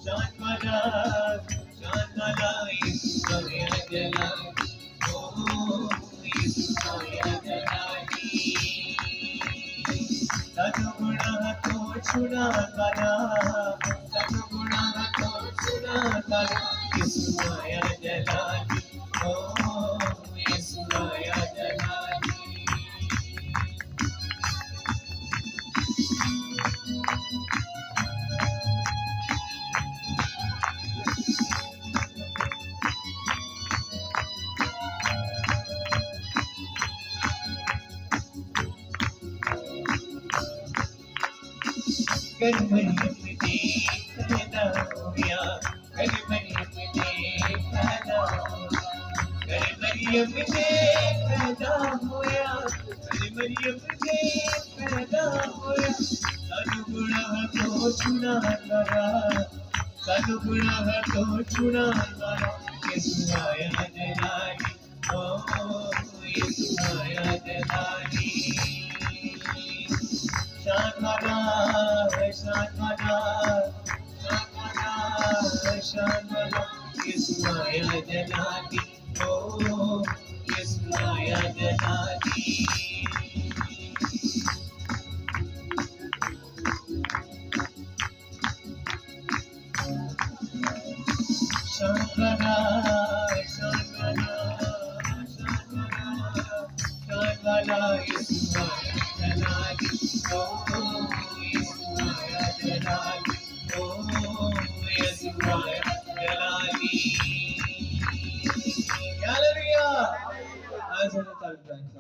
Shanmala, Shanmala, Yesuvaya Jalali. Oh, Yesuvaya Jalali. Sadguna to chuna kara, Sadguna to chuna kara. Yesuvaya Jalali. Oh, Yesuvaya Jalali. Karmani mite kada hoya, Karmani mite kada hoya, Karmani mite kada hoya, Karmani mite kada hoya. Sadguna to chuna kara, Sadguna to chuna kara. Yesuvaya Jalali, oh Yesuvaya Jalali. Shanmala, Shanmala, Shanmala, Shanmala, Yesuvaya Jalali, oh, Yesuvaya Jalali. Shanmala, Shanmala, Shanmala, Shanmala, Yesuvaya Jalali, oh, Yesuvaya Jalali, oh, Yesuvaya Jalali. Hallelujah! As in the time,